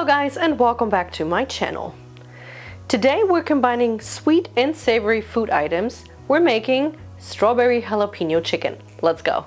Hello guys, and welcome back to my channel. Today we're combining sweet and savory food items. We're making strawberry jalapeno chicken. Let's go.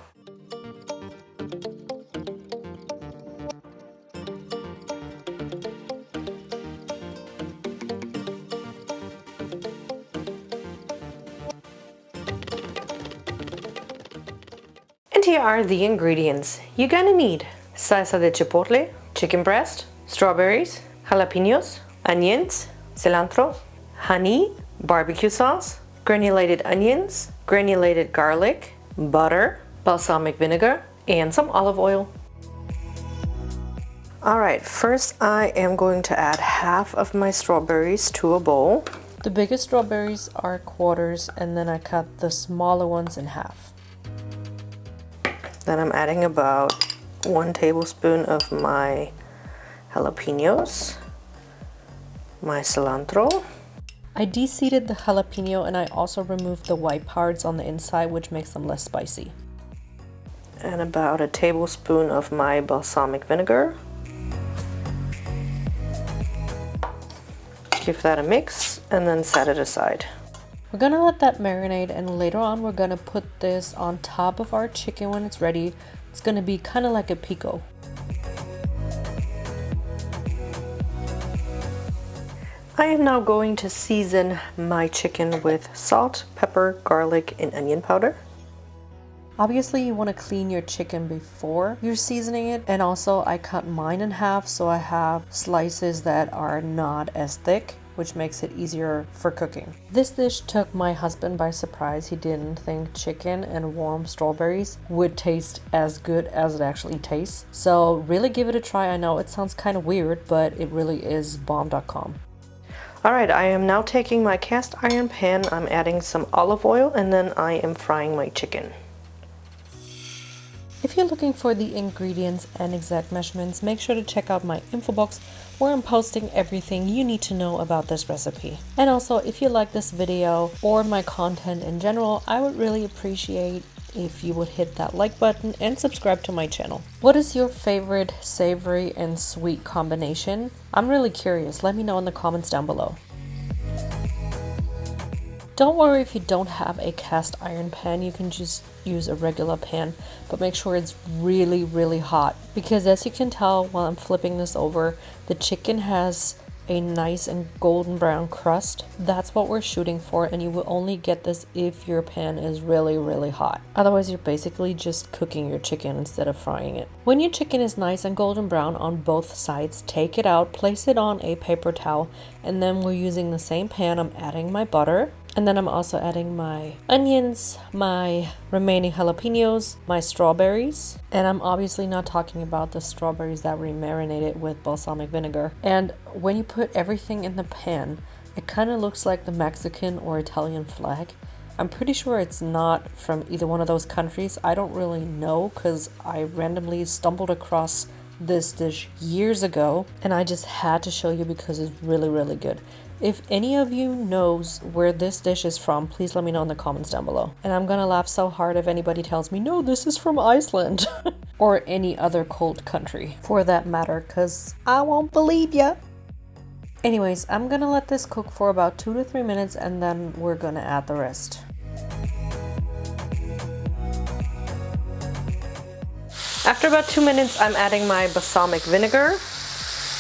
And here are the ingredients. You're gonna need salsa de chipotle, chicken breast, strawberries, jalapenos, onions, cilantro, honey, barbecue sauce, granulated onions, granulated garlic, butter, balsamic vinegar, and some olive oil. Alright, first I am going to add half of my strawberries to a bowl. The biggest strawberries are quarters, and then I cut the smaller ones in half. Then I'm adding about 1 tablespoon of my jalapenos, my cilantro. I de-seeded the jalapeno and I also removed the white parts on the inside, which makes them less spicy. And about a tablespoon of my balsamic vinegar. Give that a mix and then set it aside. We're gonna let that marinate, and later on we're gonna put this on top of our chicken when it's ready. It's gonna be kind of like a pico. I am now going to season my chicken with salt, pepper, garlic, and onion powder. Obviously you want to clean your chicken before you're seasoning it, and also I cut mine in half so I have slices that are not as thick, which makes it easier for cooking. This dish took my husband by surprise. He didn't think chicken and warm strawberries would taste as good as it actually tastes. So really give it a try. I know it sounds kind of weird, but it really is bomb.com. Alright, I am now taking my cast iron pan. I'm adding some olive oil, and then I am frying my chicken. If you're looking for the ingredients and exact measurements, make sure to check out my info box where I'm posting everything you need to know about this recipe. And also, if you like this video or my content in general, I would really appreciate if you would hit that like button and subscribe to my channel. What is your favorite savory and sweet combination? I'm really curious. Let me know in the comments down below. Don't worry if you don't have a cast iron pan, you can just use a regular pan, but make sure it's really hot, because as you can tell while I'm flipping this over, the chicken has a nice and golden brown crust. That's what we're shooting for, and you will only get this if your pan is really hot. Otherwise you're basically just cooking your chicken instead of frying it. When your chicken is nice and golden brown on both sides, take it out, place it on a paper towel, and then we're using the same pan. I'm adding my butter, and then I'm also adding my onions, my remaining jalapenos, my strawberries, and I'm obviously not talking about the strawberries that we marinated with balsamic vinegar. And when you put everything in the pan, it kind of looks like the Mexican or Italian flag. I'm pretty sure it's not from either one of those countries. I don't really know, because I randomly stumbled across this dish years ago and I just had to show you because it's really good. If any of you knows where this dish is from, please let me know in the comments down below. And I'm gonna laugh so hard if anybody tells me, no, this is from Iceland or any other cold country for that matter, because I won't believe ya. Anyways, I'm gonna let this cook for about 2 to 3 minutes, and then we're gonna add the rest. After about 2 minutes, I'm adding my balsamic vinegar,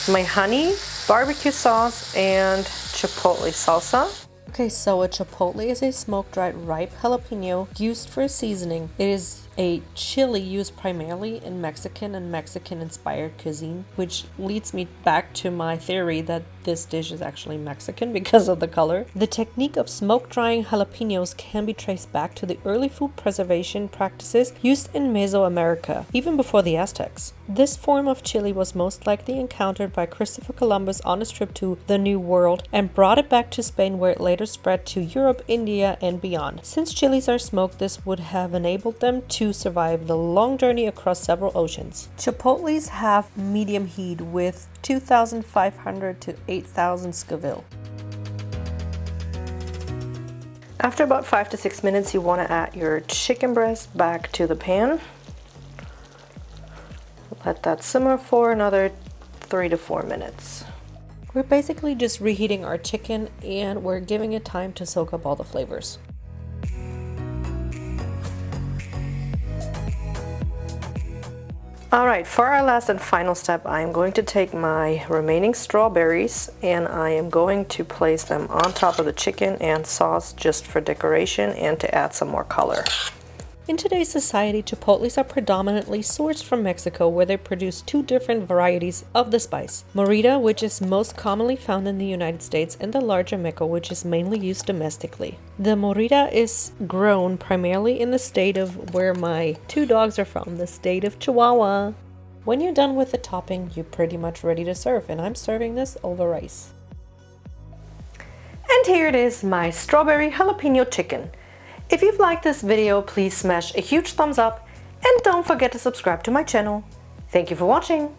my honey, barbecue sauce, and chipotle salsa. Okay, so a chipotle is a smoke-dried ripe jalapeno used for seasoning. It is a chili used primarily in Mexican and Mexican-inspired cuisine, which leads me back to my theory that this dish is actually Mexican because of the color. The technique of smoke-drying jalapenos can be traced back to the early food preservation practices used in Mesoamerica, even before the Aztecs. This form of chili was most likely encountered by Christopher Columbus on his trip to the New World and brought it back to Spain, where it later spread to Europe, India, and beyond. Since chilies are smoked, this would have enabled them to survive the long journey across several oceans. Chipotles have medium heat with 2,500 to 8,000 Scoville. After about 5 to 6 minutes, you want to add your chicken breast back to the pan. Let that simmer for another 3 to 4 minutes. We're basically just reheating our chicken and we're giving it time to soak up all the flavors. Alright, for our last and final step, I am going to take my remaining strawberries and I am going to place them on top of the chicken and sauce just for decoration and to add some more color. In today's society, chipotles are predominantly sourced from Mexico, where they produce 2 different varieties of the spice. Morita, which is most commonly found in the United States, and the larger Meco, which is mainly used domestically. The Morita is grown primarily in the state of where my 2 dogs are from, the state of Chihuahua. When you're done with the topping, you're pretty much ready to serve, and I'm serving this over rice. And here it is, my strawberry jalapeno chicken. If you've liked this video, please smash a huge thumbs up and don't forget to subscribe to my channel. Thank you for watching.